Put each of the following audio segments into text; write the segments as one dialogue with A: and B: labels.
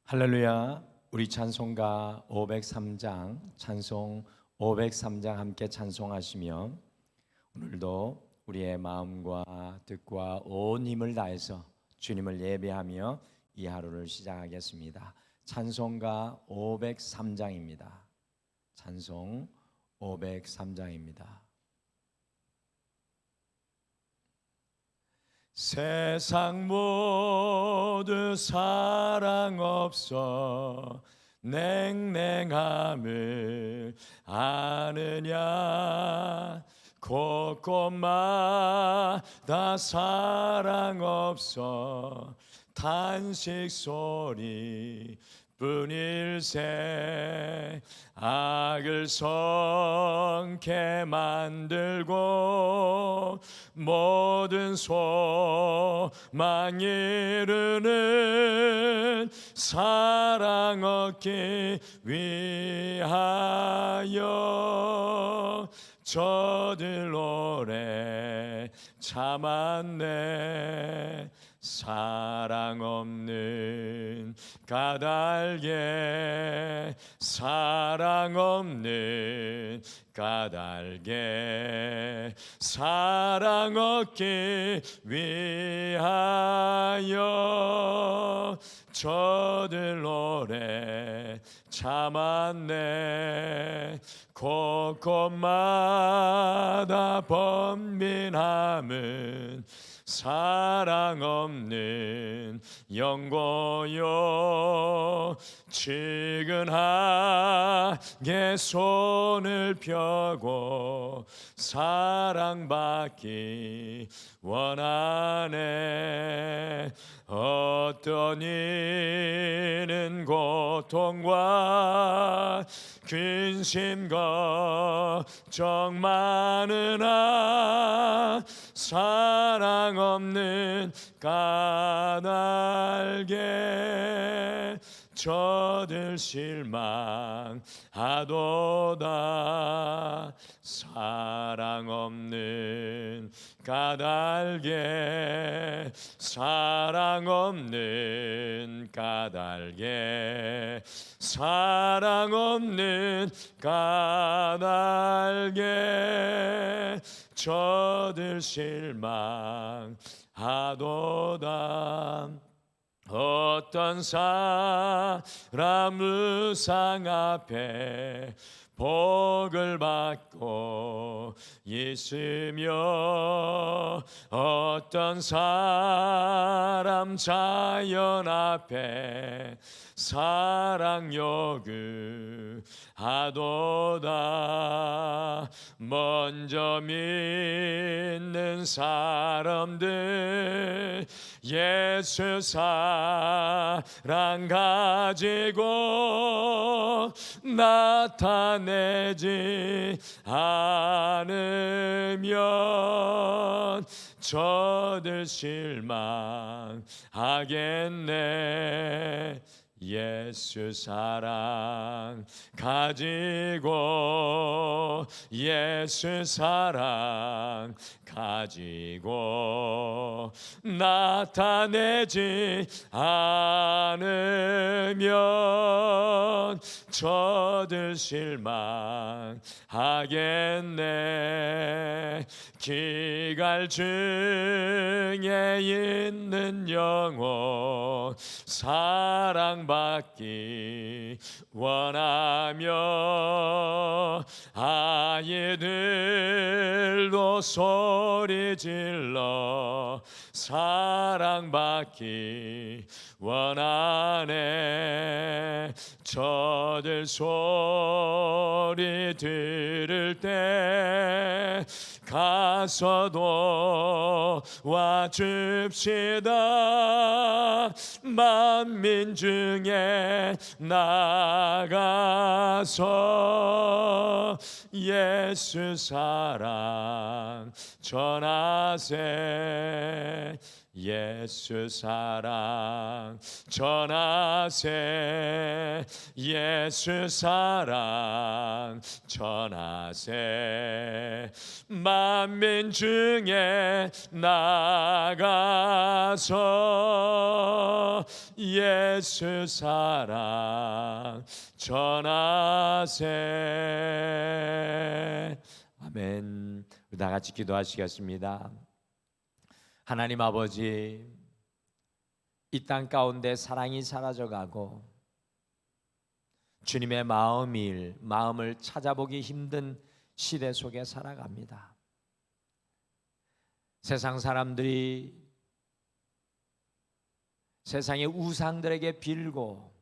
A: 할렐루야. 우리 찬송가 503장 찬송 503장 함께 찬송하시며 오늘도 우리의 마음과 뜻과 온 힘을 다해서 주님을 예배하며 이 하루를 시작하겠습니다. 찬송가 503장입니다. 찬송 503장입니다. 세상 모두 사랑 없어 냉랭함을 아느냐. 곳곳마다 사랑 없어 탄식 소리 뿐일세. 악을 성케 만들고 모든 소망 이루는 사랑 얻기 위하여 저들 오래 참았네. 사랑 없는 까닭에 사랑 없는 까닭에 사랑 얻기 위하여 저들 오래 참았네. 곳곳마다 번민함은 사랑 없는 영고요. 측은하게 손을 펴고 사랑받기 원하네. 어떤 이는 고통과 근심 걱정 많으나 사랑 없는 까닭에 저들 실망하도다. 사랑 없는 까닭에 사랑 없는 까닭에 사랑 없는 까닭에 저들 실망하도다. 어떤 사람 우상 앞에 복을 받고 있으며 어떤 사람 자연 앞에 사랑 요구하도다. 먼저 믿는 사람들 예수 사랑 가지고 나타내지 않으면 저들 실망하겠네. 예수 사랑 가지고 예수 사랑 가지고 나타내지 않으면 저들 실망하겠네. 기갈 중에 있는 영혼 사랑받기 원하며 아이들도 소리질러 사랑받기 원하네. 저들 소리 들을 때 가서 도와줍시다. 만민 중에 나가서 예수 사랑 전하세. 예수 사랑 전하세. 예수 사랑 전하세. 만민 중에 나가서 예수 사랑 전하세. 아멘. 우리 다 같이 기도하시겠습니다. 하나님 아버지, 이 땅 가운데 사랑이 사라져가고 주님의 마음을 찾아보기 힘든 시대 속에 살아갑니다. 세상 사람들이 세상의 우상들에게 빌고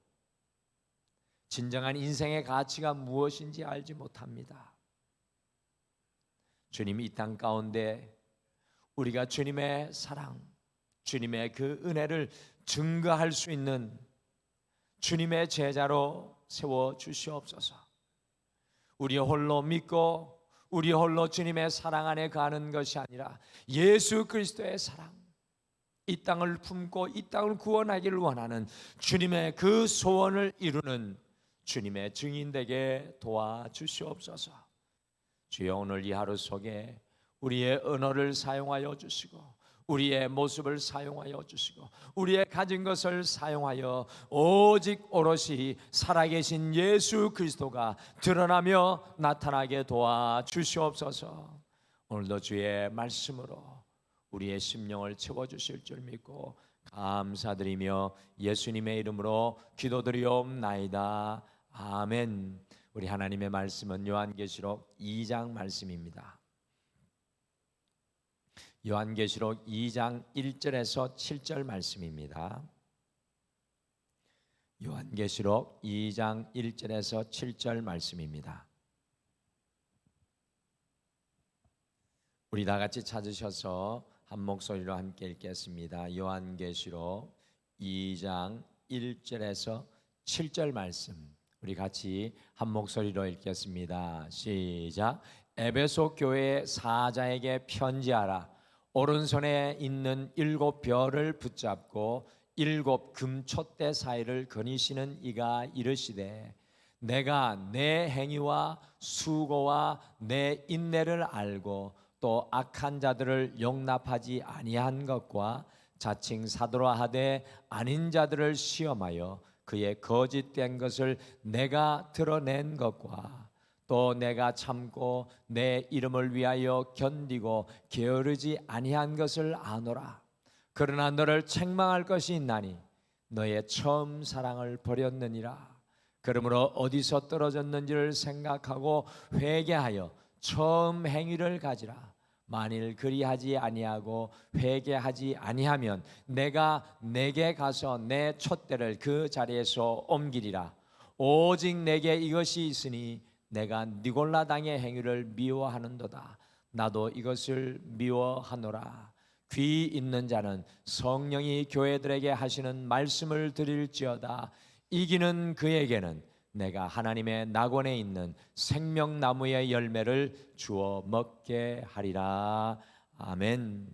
A: 진정한 인생의 가치가 무엇인지 알지 못합니다. 주님, 이 땅 가운데 우리가 주님의 사랑, 주님의 그 은혜를 증거할 수 있는 주님의 제자로 세워 주시옵소서. 우리 홀로 믿고 우리 홀로 주님의 사랑 안에 가는 것이 아니라 예수 그리스도의 사랑, 이 땅을 품고 이 땅을 구원하기를 원하는 주님의 그 소원을 이루는 주님의 증인 되게 도와주시옵소서. 주여, 오늘 이 하루 속에 우리의 언어를 사용하여 주시고 우리의 모습을 사용하여 주시고 우리의 가진 것을 사용하여 오직 오롯이 살아계신 예수 그리스도가 드러나며 나타나게 도와주시옵소서. 오늘도 주의 말씀으로 우리의 심령을 채워주실 줄 믿고 감사드리며 예수님의 이름으로 기도드리옵나이다. 아멘. 우리 하나님의 말씀은 요한계시록 2장 말씀입니다. 요한계시록 2장 1절에서 7절 말씀입니다. 요한계시록 2장 1절에서 7절 말씀입니다. 우리 다 같이 찾으셔서 한 목소리로 함께 읽겠습니다. 요한계시록 2장 1절에서 7절 말씀, 우리 같이 한 목소리로 읽겠습니다. 시작. 에베소 교회 사자에게 편지하라. 오른손에 있는 7 별을 붙잡고 7 금촛대 사이를 거니시는 이가 이르시되, 내가 내 행위와 수고와 내 인내를 알고 또 악한 자들을 용납하지 아니한 것과 자칭 사도라 하되 아닌 자들을 시험하여 그의 거짓된 것을 내가 드러낸 것과 또 내가 참고 내 이름을 위하여 견디고 게으르지 아니한 것을 아노라. 그러나 너를 책망할 것이 있나니 너의 처음 사랑을 버렸느니라. 그러므로 어디서 떨어졌는지를 생각하고 회개하여 처음 행위를 가지라. 만일 그리하지 아니하고 회개하지 아니하면 내가 내게 가서 내 촛대를 그 자리에서 옮기리라. 오직 내게 이것이 있으니 내가 니골라 당의 행위를 미워하는도다. 나도 이것을 미워하노라. 귀 있는 자는 성령이 교회들에게 하시는 말씀을 들을지어다. 이기는 그에게는 내가 하나님의 낙원에 있는 생명나무의 열매를 주어 먹게 하리라. 아멘.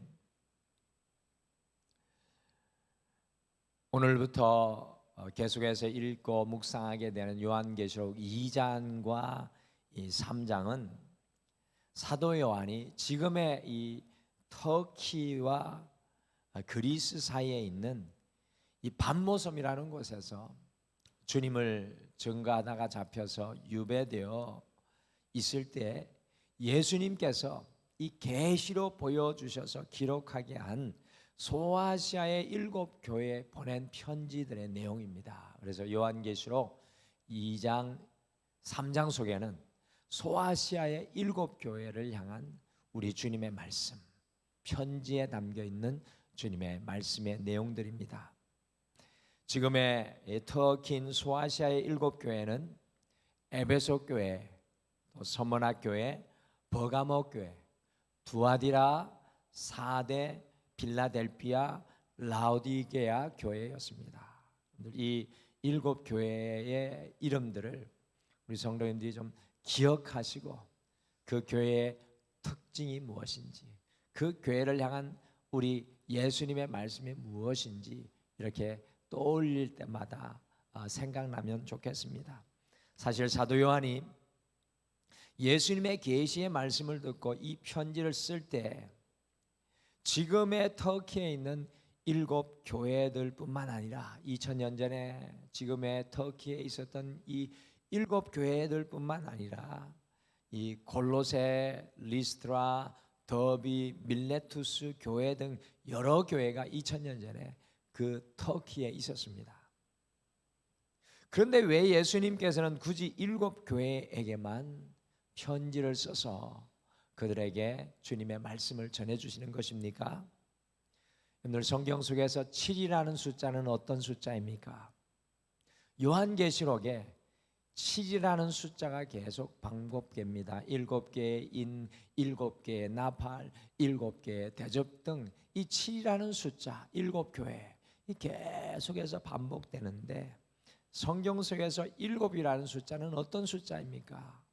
A: 오늘부터 계속해서 읽고 묵상하게 되는 요한계시록 2장과 이 3장은 사도 요한이 지금의 이 터키와 그리스 사이에 있는 이 반모섬이라는 곳에서 주님을 증거하다가 잡혀서 유배되어 있을 때 예수님께서 이 계시로 보여주셔서 기록하게 한 소아시아의 7 교회에 보낸 편지들의 내용입니다. 그래서 요한계시록 2장 3장 속에는 소아시아의 7 교회를 향한 우리 주님의 말씀, 편지에 담겨 있는 주님의 말씀의 내용들입니다. 지금의 터키인 소아시아의 7 교회는 에베소 교회, 또 서머나 교회, 버가모 교회, 두아디라, 사대, 필라델피아, 라오디게아 교회였습니다. 이 7 교회의 이름들을 우리 성도님들이 좀 기억하시고 그 교회의 특징이 무엇인지, 그 교회를 향한 우리 예수님의 말씀이 무엇인지 이렇게 떠올릴 때마다 생각나면 좋겠습니다. 사실 사도 요한이 예수님의 계시의 말씀을 듣고 이 편지를 쓸 때 지금의 터키에 있는 7 교회들뿐만 아니라 2000년 전에 지금의 터키에 있었던 이 7 교회들뿐만 아니라 이 골로새, 리스트라, 더비, 밀레투스 교회 등 여러 교회가 2000년 전에 그 터키에 있었습니다. 그런데 왜 예수님께서는 굳이 7 교회에게만 편지를 써서 그들에게 주님의 말씀을 전해주시는 것입니까? 오늘 성경 속에서 7이라는 숫자는 어떤 숫자입니까? 요한계시록에 7이라는 숫자가 계속 반복됩니다. 7개의 인, 7개의 나팔, 7개의 대접 등 이 7이라는 숫자, 7 교회 이 계속해서 반복되는데 성경 속에서 7이라는 숫자는 어떤 숫자입니까?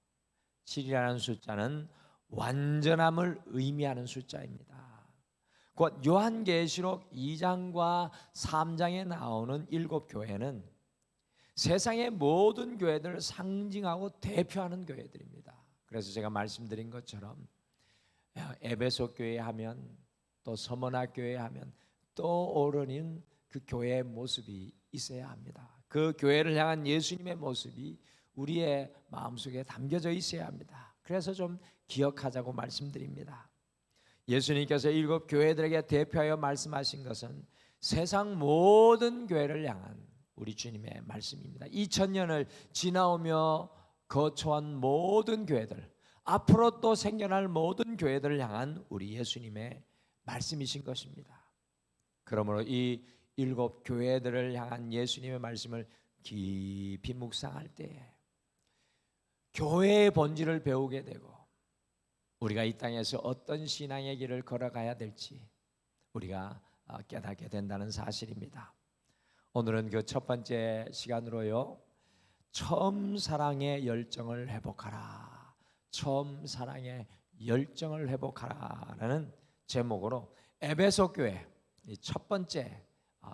A: 7이라는 숫자는 완전함을 의미하는 숫자입니다. 곧 요한계시록 2장과 3장에 나오는 7 교회는 세상의 모든 교회들을 상징하고 대표하는 교회들입니다. 그래서 제가 말씀드린 것처럼 에베소 교회 하면 또 서머나 교회 하면 떠오르는 그 교회의 모습이 있어야 합니다. 그 교회를 향한 예수님의 모습이 우리의 마음속에 담겨져 있어야 합니다. 그래서 좀 기억하자고 말씀드립니다. 예수님께서 7 교회들에게 대표하여 말씀하신 것은 세상 모든 교회를 향한 우리 주님의 말씀입니다. 2000년을 지나오며 거쳐온 모든 교회들, 앞으로 또 생겨날 모든 교회들을 향한 우리 예수님의 말씀이신 것입니다. 그러므로 이 7 교회들을 향한 예수님의 말씀을 깊이 묵상할 때에 교회의 본질을 배우게 되고 우리가 이 땅에서 어떤 신앙의 길을 걸어가야 될지 우리가 깨닫게 된다는 사실입니다. 오늘은 그 첫 번째 시간으로요, 처음 사랑의 열정을 회복하라, 처음 사랑의 열정을 회복하라라는 제목으로 에베소 교회, 첫 번째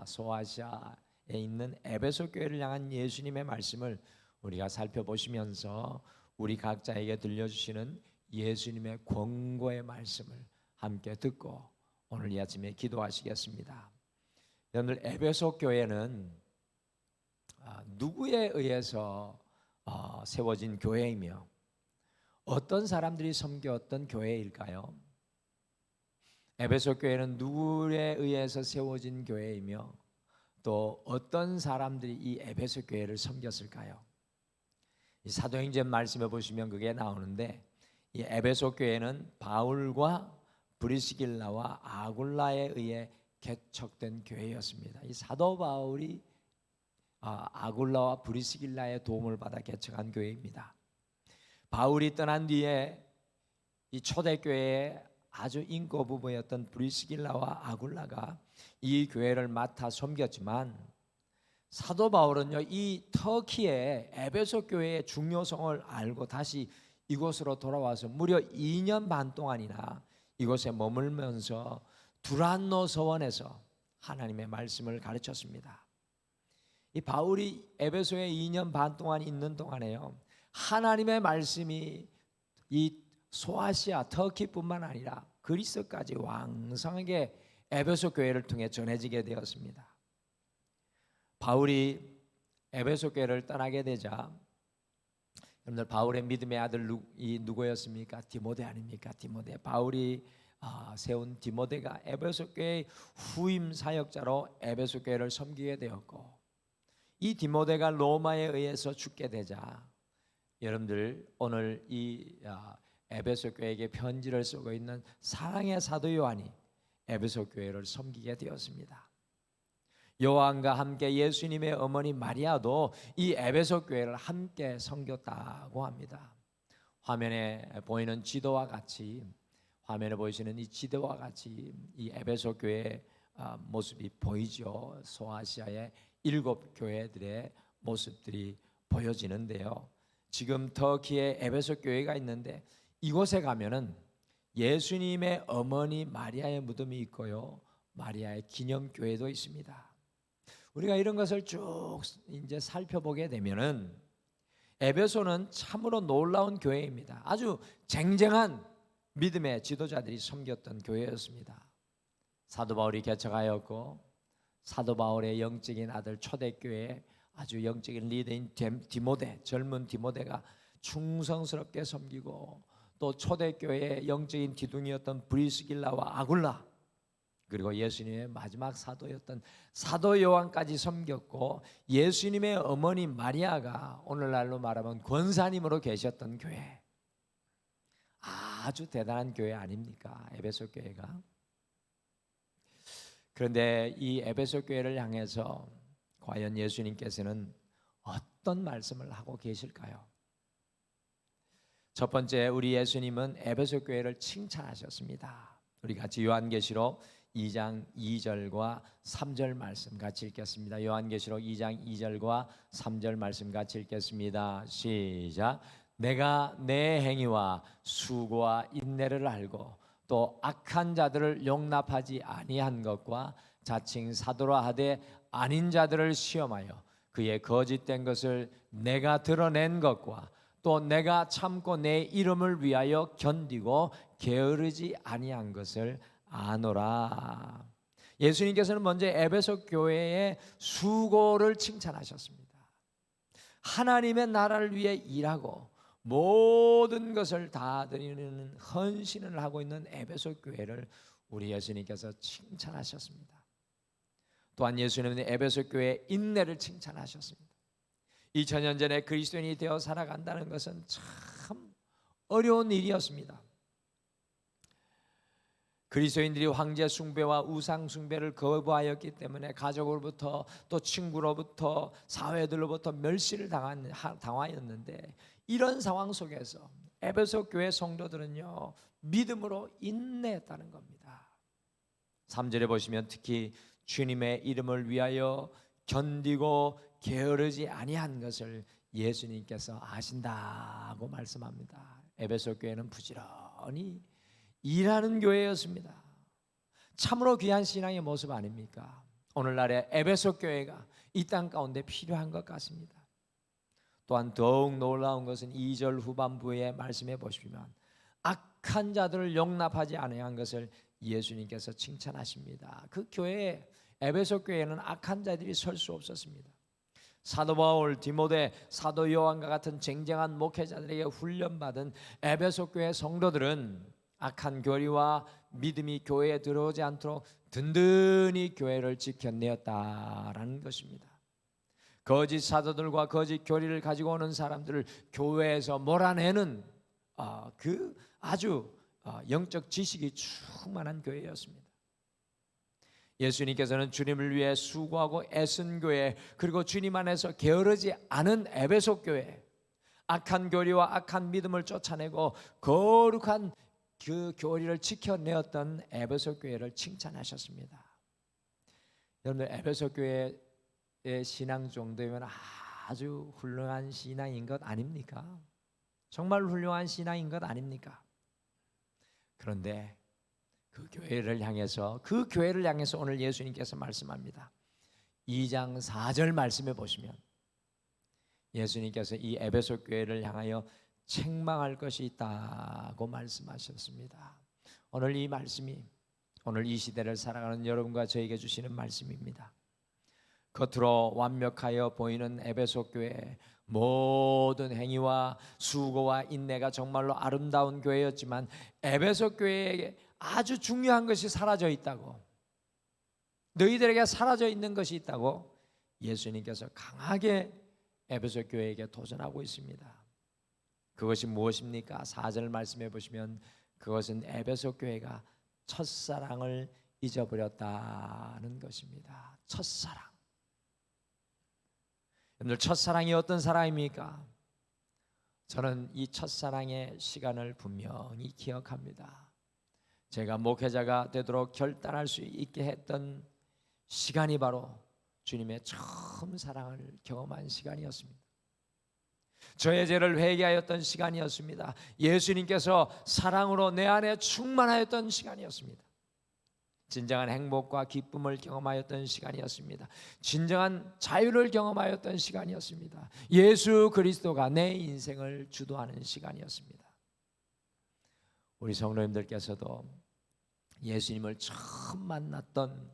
A: 소아시아에 있는 에베소 교회를 향한 예수님의 말씀을 우리가 살펴보시면서 우리 각자에게 들려주시는 예수님의 권고의 말씀을 함께 듣고 오늘 이 아침에 기도하시겠습니다. 오늘 에베소 교회는 누구에 의해서 세워진 교회이며 어떤 사람들이 섬겼던 교회일까요? 에베소 교회는 누구에 의해서 세워진 교회이며 또 어떤 사람들이 이 에베소 교회를 섬겼을까요? 이 사도행전 말씀해 보시면 그게 나오는데 이 에베소 교회는 바울과 브리스길라와 아굴라에 의해 개척된 교회였습니다. 이 사도 바울이 아굴라와 브리스길라의 도움을 받아 개척한 교회입니다. 바울이 떠난 뒤에 이 초대교회의 아주 인고 부부였던 브리스길라와 아굴라가 이 교회를 맡아 섬겼지만 사도 바울은요, 이 터키의 에베소 교회의 중요성을 알고 다시 이곳으로 돌아와서 무려 2년 반 동안이나 이곳에 머물면서 두란노 서원에서 하나님의 말씀을 가르쳤습니다. 이 바울이 에베소에 2년 반 동안 있는 동안에요, 하나님의 말씀이 이 소아시아 터키뿐만 아니라 그리스까지 왕성하게 에베소 교회를 통해 전해지게 되었습니다. 바울이 에베소 교회를 떠나게 되자 여러분들 바울의 믿음의 아들이 누구였습니까? 디모데 아닙니까? 디모데. 바울이 세운 디모데가 에베소 교회의 후임 사역자로 에베소 교회를 섬기게 되었고 이 디모데가 로마에 의해서 죽게 되자 여러분들 오늘 이 에베소 교회에게 편지를 쓰고 있는 사랑의 사도 요한이 에베소 교회를 섬기게 되었습니다. 요한과 함께 예수님의 어머니 마리아도 이 에베소 교회를 함께 섬겼다고 합니다. 화면에 보이는 지도와 같이 화면에 보이시는 이 지도와 같이 이 에베소 교회의 모습이 보이죠. 소아시아의 7 교회들의 모습들이 보여지는데요. 지금 터키에 에베소 교회가 있는데 이곳에 가면은 예수님의 어머니 마리아의 무덤이 있고요, 마리아의 기념교회도 있습니다. 우리가 이런 것을 쭉 이제 살펴보게 되면은 에베소는 참으로 놀라운 교회입니다. 아주 쟁쟁한 믿음의 지도자들이 섬겼던 교회였습니다. 사도 바울이 개척하였고, 사도 바울의 영적인 아들 초대교회에 아주 영적인 리더인 디모데, 젊은 디모데가 충성스럽게 섬기고, 또 초대교회의 영적인 기둥이었던 브리스길라와 아굴라, 그리고 예수님의 마지막 사도였던 사도 요한까지 섬겼고, 예수님의 어머니 마리아가 오늘날로 말하면 권사님으로 계셨던 교회, 아주 대단한 교회 아닙니까? 에베소 교회가. 그런데 이 에베소 교회를 향해서 과연 예수님께서는 어떤 말씀을 하고 계실까요? 첫 번째, 우리 예수님은 에베소 교회를 칭찬하셨습니다. 우리 같이 요한계시록 2장 2절과 3절 말씀 같이 읽겠습니다. 요한계시록 2장 2절과 3절 말씀 같이 읽겠습니다. 시작. 내가 내 행위와 수고와 인내를 알고 또 악한 자들을 용납하지 아니한 것과 자칭 사도라 하되 아닌 자들을 시험하여 그의 거짓된 것을 내가 드러낸 것과 또 내가 참고 내 이름을 위하여 견디고 게으르지 아니한 것을 아노라. 예수님께서는 먼저 에베소 교회의 수고를 칭찬하셨습니다. 하나님의 나라를 위해 일하고 모든 것을 다 드리는 헌신을 하고 있는 에베소 교회를 우리 예수님께서 칭찬하셨습니다. 또한 예수님은 에베소 교회의 인내를 칭찬하셨습니다. 2000년 전에 그리스도인이 되어 살아간다는 것은 참 어려운 일이었습니다. 그리스도인들이 황제 숭배와 우상 숭배를 거부하였기 때문에 가족으로부터 또 친구로부터 사회들로부터 멸시를 당하였는데, 이런 상황 속에서 에베소 교회 성도들은요 믿음으로 인내했다는 겁니다. 3절에 보시면 특히 주님의 이름을 위하여 견디고 게으르지 아니한 것을 예수님께서 아신다고 말씀합니다. 에베소 교회는 부지런히 일하는 교회였습니다. 참으로 귀한 신앙의 모습 아닙니까? 오늘날의 에베소 교회가 이 땅 가운데 필요한 것 같습니다. 또한 더욱 놀라운 것은 2절 후반부에 말씀해 보시면 악한 자들을 용납하지 아니한 것을 예수님께서 칭찬하십니다. 그 교회에, 에베소 교회에는 악한 자들이 설 수 없었습니다. 사도 바울, 디모데, 사도 요한과 같은 쟁쟁한 목회자들에게 훈련받은 에베소 교회 성도들은 악한 교리와 믿음이 교회에 들어오지 않도록 든든히 교회를 지켜내었다라는 것입니다. 거짓 사도들과 거짓 교리를 가지고 오는 사람들을 교회에서 몰아내는 그 아주 영적 지식이 충만한 교회였습니다. 예수님께서는 주님을 위해 수고하고 애쓴 교회, 그리고 주님 안에서 게으르지 않은 에베소 교회, 악한 교리와 악한 믿음을 쫓아내고 거룩한 그 교리를 지켜내었던 에베소 교회를 칭찬하셨습니다. 여러분들, 에베소 교회의 신앙 정도면 아주 훌륭한 신앙인 것 아닙니까? 정말 훌륭한 신앙인 것 아닙니까? 그런데 그 교회를 향해서 오늘 예수님께서 말씀합니다. 2장 4절 말씀해 보시면 예수님께서 이 에베소 교회를 향하여 책망할 것이 있다고 말씀하셨습니다. 오늘 이 말씀이 오늘 이 시대를 살아가는 여러분과 저에게 주시는 말씀입니다. 겉으로 완벽하여 보이는 에베소 교회, 모든 행위와 수고와 인내가 정말로 아름다운 교회였지만 에베소 교회에 아주 중요한 것이 사라져 있다고, 너희들에게 사라져 있는 것이 있다고 예수님께서 강하게 에베소 교회에게 도전하고 있습니다. 그것이 무엇입니까? 4절 말씀해 보시면 그것은 에베소 교회가 첫사랑을 잊어버렸다는 것입니다. 첫사랑. 여러분들, 첫사랑이 어떤 사랑입니까? 저는 이 첫사랑의 시간을 분명히 기억합니다. 제가 목회자가 되도록 결단할 수 있게 했던 시간이 바로 주님의 처음 사랑을 경험한 시간이었습니다. 저의 죄를 회개하였던 시간이었습니다. 예수님께서 사랑으로 내 안에 충만하였던 시간이었습니다. 진정한 행복과 기쁨을 경험하였던 시간이었습니다. 진정한 자유를 경험하였던 시간이었습니다. 예수 그리스도가 내 인생을 주도하는 시간이었습니다. 우리 성도님들께서도 예수님을 처음 만났던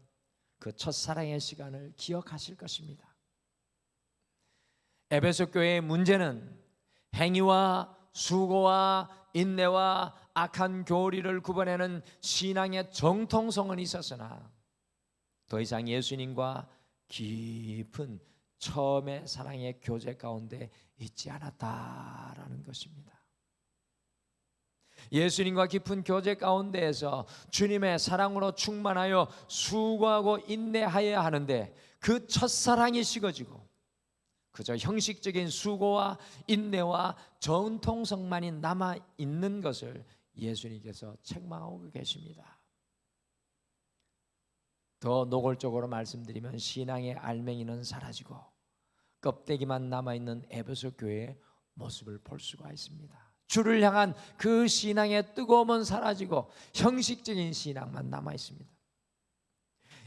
A: 그 첫사랑의 시간을 기억하실 것입니다. 에베소 교회의 문제는 행위와 수고와 인내와 악한 교리를 구분하는 신앙의 정통성은 있었으나 더 이상 예수님과 깊은 처음의 사랑의 교제 가운데 있지 않았다라는 것입니다. 예수님과 깊은 교제 가운데에서 주님의 사랑으로 충만하여 수고하고 인내하여야 하는데 그 첫사랑이 식어지고 그저 형식적인 수고와 인내와 전통성만이 남아있는 것을 예수님께서 책망하고 계십니다. 더 노골적으로 말씀드리면 신앙의 알맹이는 사라지고 껍데기만 남아있는 에베소 교회의 모습을 볼 수가 있습니다. 주를 향한 그 신앙의 뜨거움은 사라지고 형식적인 신앙만 남아있습니다.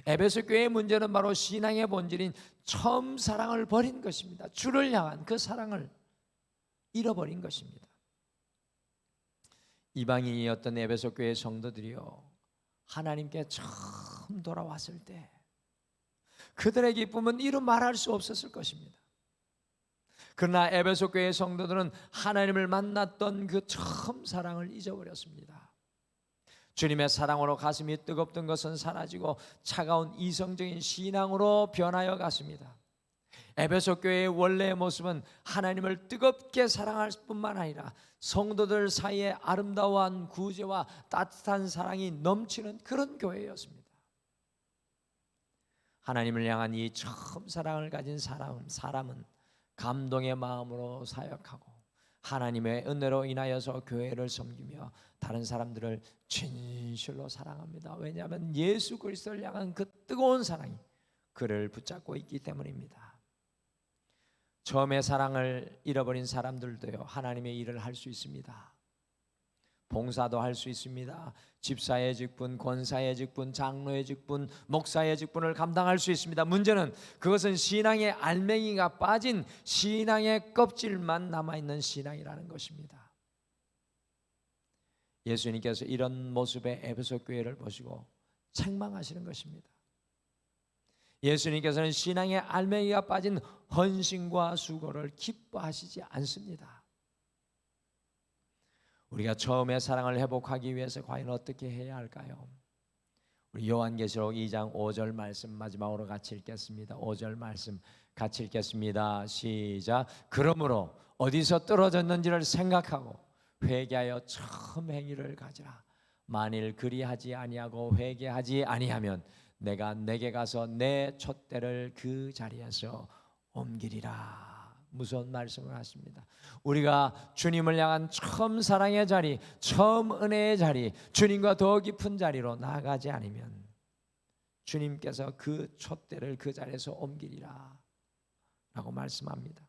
A: 에베소 교회의 문제는 바로 신앙의 본질인 처음 사랑을 버린 것입니다. 주를 향한 그 사랑을 잃어버린 것입니다. 이방인이었던 에베소 교회 성도들이요, 하나님께 처음 돌아왔을 때 그들의 기쁨은 이루 말할 수 없었을 것입니다. 그러나 에베소 교회 성도들은 하나님을 만났던 그 처음 사랑을 잊어버렸습니다. 주님의 사랑으로 가슴이 뜨겁던 것은 사라지고 차가운 이성적인 신앙으로 변하여 갔습니다. 에베소 교회의 원래의 모습은 하나님을 뜨겁게 사랑할 뿐만 아니라 성도들 사이에 아름다운 구제와 따뜻한 사랑이 넘치는 그런 교회였습니다. 하나님을 향한 이 처음 사랑을 가진 사람은 감동의 마음으로 사역하고 하나님의 은혜로 인하여서 교회를 섬기며 다른 사람들을 진실로 사랑합니다. 왜냐하면 예수 그리스도를 향한 그 뜨거운 사랑이 그를 붙잡고 있기 때문입니다. 처음의 사랑을 잃어버린 사람들도요, 하나님의 일을 할 수 있습니다. 봉사도 할 수 있습니다. 집사의 직분, 권사의 직분, 장로의 직분, 목사의 직분을 감당할 수 있습니다. 문제는 그것은 신앙의 알맹이가 빠진 신앙의 껍질만 남아있는 신앙이라는 것입니다. 예수님께서 이런 모습의 에베소 교회를 보시고 책망하시는 것입니다. 예수님께서는 신앙의 알맹이가 빠진 헌신과 수고를 기뻐하시지 않습니다. 우리가 처음의 사랑을 회복하기 위해서 과연 어떻게 해야 할까요? 우리 요한계시록 2장 5절 말씀 마지막으로 같이 읽겠습니다. 5절 말씀 같이 읽겠습니다. 시작. 그러므로 어디서 떨어졌는지를 생각하고 회개하여 처음 행위를 가지라. 만일 그리하지 아니하고 회개하지 아니하면 내가 내게 가서 내 촛대를 그 자리에서 옮기리라. 무서운 말씀을 하십니다. 우리가 주님을 향한 처음 사랑의 자리, 처음 은혜의 자리, 주님과 더 깊은 자리로 나아가지 않으면 주님께서 그 촛대를 그 자리에서 옮기리라 라고 말씀합니다.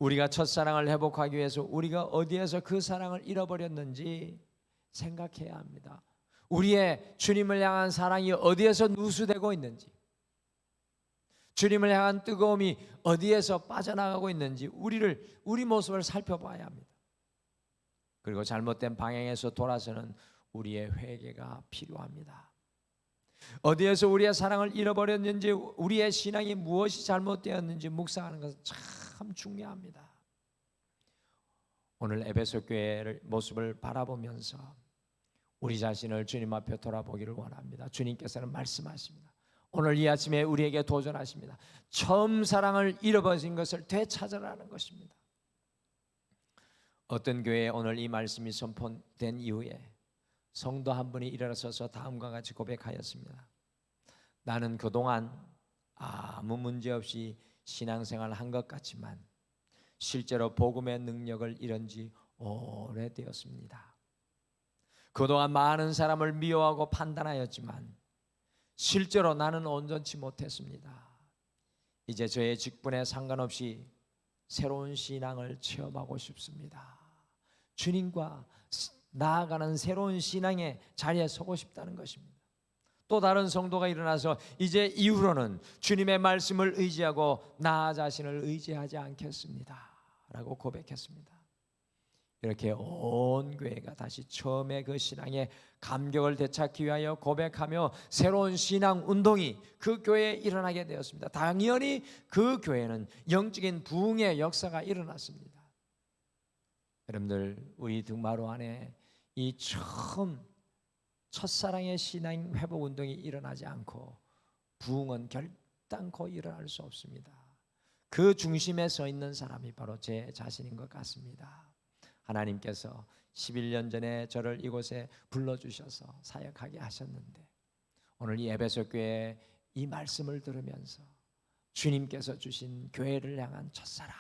A: 우리가 첫사랑을 회복하기 위해서 우리가 어디에서 그 사랑을 잃어버렸는지 생각해야 합니다. 우리의 주님을 향한 사랑이 어디에서 누수되고 있는지, 주님을 향한 뜨거움이 어디에서 빠져나가고 있는지 우리 모습을 살펴봐야 합니다. 그리고 잘못된 방향에서 돌아서는 우리의 회개가 필요합니다. 어디에서 우리의 사랑을 잃어버렸는지, 우리의 신앙이 무엇이 잘못되었는지 묵상하는 것은 참 중요합니다. 오늘 에베소 교회의 모습을 바라보면서 우리 자신을 주님 앞에 돌아보기를 원합니다. 주님께서는 말씀하십니다. 오늘 이 아침에 우리에게 도전하십니다. 처음 사랑을 잃어버린 것을 되찾으라는 것입니다. 어떤 교회에 오늘 이 말씀이 선포된 이후에 성도 한 분이 일어서서 다음과 같이 고백하였습니다. 나는 그동안 아무 문제 없이 신앙생활을 한 것 같지만 실제로 복음의 능력을 잃은 지 오래되었습니다. 그동안 많은 사람을 미워하고 판단하였지만 실제로 나는 온전치 못했습니다. 이제 저의 직분에 상관없이 새로운 신앙을 체험하고 싶습니다. 주님과 나아가는 새로운 신앙의 자리에 서고 싶다는 것입니다. 또 다른 성도가 일어나서 이제 이후로는 주님의 말씀을 의지하고 나 자신을 의지하지 않겠습니다 라고 고백했습니다. 이렇게 온 교회가 다시 처음에 그 신앙의 감격을 되찾기 위하여 고백하며 새로운 신앙 운동이 그 교회에 일어나게 되었습니다. 당연히 그 교회는 영적인 부흥의 역사가 일어났습니다. 여러분들, 우리 등마루 안에 이 처음 첫사랑의 신앙 회복 운동이 일어나지 않고 부흥은 결단코 일어날 수 없습니다. 그 중심에 서 있는 사람이 바로 제 자신인 것 같습니다. 하나님께서 11년 전에 저를 이곳에 불러주셔서 사역하게 하셨는데, 오늘 이 에베소 교회의 이 말씀을 들으면서 주님께서 주신 교회를 향한 첫사랑,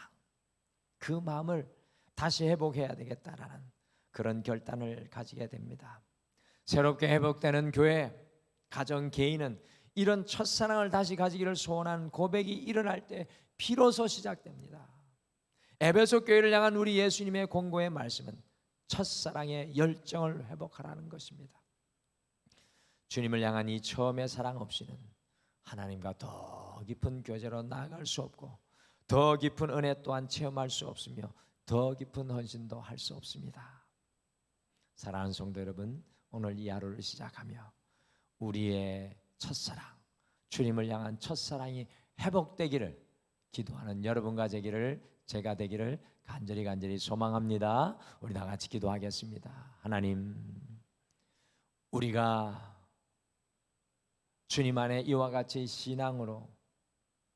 A: 그 마음을 다시 회복해야 되겠다라는 그런 결단을 가지게 됩니다. 새롭게 회복되는 교회, 가정, 개인은 이런 첫사랑을 다시 가지기를 소원한 고백이 일어날 때 비로소 시작됩니다. 에베소 교회를 향한 우리 예수님의 공고의 말씀은 첫사랑의 열정을 회복하라는 것입니다. 주님을 향한 이 처음의 사랑 없이는 하나님과 더 깊은 교제로 나아갈 수 없고, 더 깊은 은혜 또한 체험할 수 없으며, 더 깊은 헌신도 할 수 없습니다. 사랑하는 성도 여러분, 오늘 이 하루를 시작하며 우리의 첫사랑, 주님을 향한 첫사랑이 회복되기를 기도하는 여러분과 제가 되기를 간절히 소망합니다. 우리 다 같이 기도하겠습니다. 하나님, 우리가 주님 안에 이와 같이 신앙으로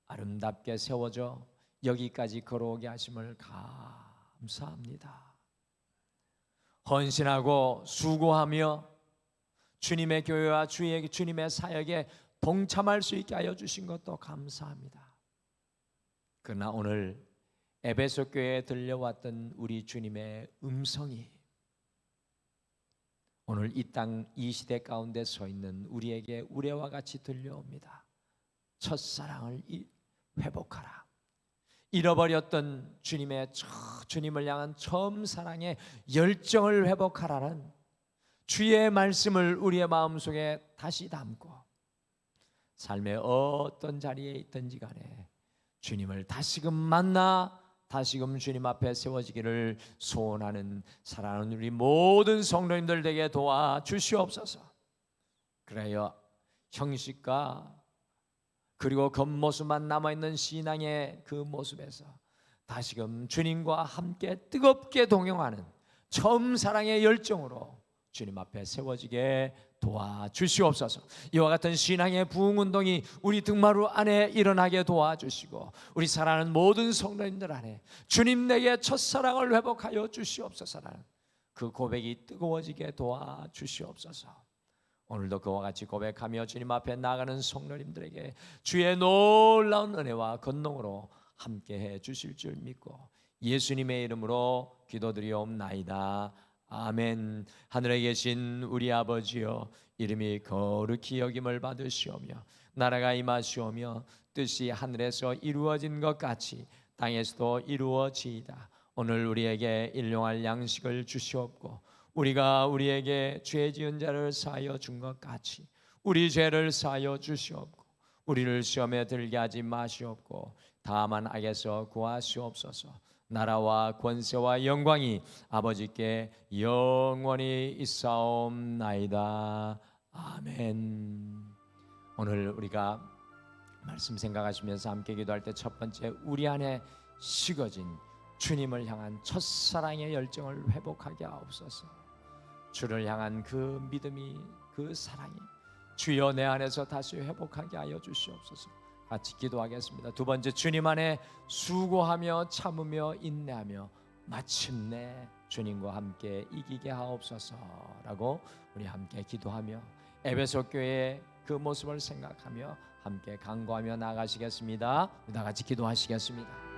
A: 아름답게 세워져 여기까지 걸어오게 하심을 감사합니다. 헌신하고 수고하며 주님의 교회와 주님의 사역에 동참할 수 있게 하여 주신 것도 감사합니다. 그러나 오늘 에베소 교회에 들려왔던 우리 주님의 음성이 오늘 이 땅 이 시대 가운데 서 있는 우리에게 우레와 같이 들려옵니다. 첫사랑을 회복하라. 잃어버렸던 주님을 향한 처음 사랑의 열정을 회복하라는 주의 말씀을 우리의 마음속에 다시 담고 삶의 어떤 자리에 있든지 간에 주님을 다시금 만나 다시금 주님 앞에 세워지기를 소원하는 사랑하는 우리 모든 성도님들 되게 도와주시옵소서. 그래요, 형식과 그리고 겉모습만 남아있는 신앙의 그 모습에서 다시금 주님과 함께 뜨겁게 동행하는 처음 사랑의 열정으로 주님 앞에 세워지게 도와주시옵소서. 이와 같은 신앙의 부흥운동이 우리 등마루 안에 일어나게 도와주시고, 우리 사랑하는 모든 성도님들 안에 주님 내게 첫사랑을 회복하여 주시옵소서라는 그 고백이 뜨거워지게 도와주시옵소서. 오늘도 그와 같이 고백하며 주님 앞에 나가는 성도님들에게 주의 놀라운 은혜와 권능으로 함께해 주실 줄 믿고 예수님의 이름으로 기도드리옵나이다. 아멘. 하늘에 계신 우리 아버지여, 이름이 거룩히 여김을 받으시오며 나라가 임하시오며 뜻이 하늘에서 이루어진 것 같이 땅에서도 이루어지이다. 오늘 우리에게 일용할 양식을 주시옵고 우리가 우리에게 죄 지은 자를 사하여 준 것 같이 우리 죄를 사하여 주시옵고 우리를 시험에 들게 하지 마시옵고 다만 악에서 구하시옵소서. 나라와 권세와 영광이 아버지께 영원히 있사옵나이다. 아멘. 오늘 우리가 말씀 생각하시면서 함께 기도할 때 첫 번째, 우리 안에 식어진 주님을 향한 첫사랑의 열정을 회복하게 하옵소서. 주를 향한 그 믿음이, 그 사랑이 주여 내 안에서 다시 회복하게 하여 주시옵소서. 같이 기도하겠습니다. 두 번째, 주님 안에 수고하며 참으며 인내하며 마침내 주님과 함께 이기게 하옵소서라고 우리 함께 기도하며 에베소 교회의 그 모습을 생각하며 함께 간구하며 나가시겠습니다. 다 같이 기도하시겠습니다.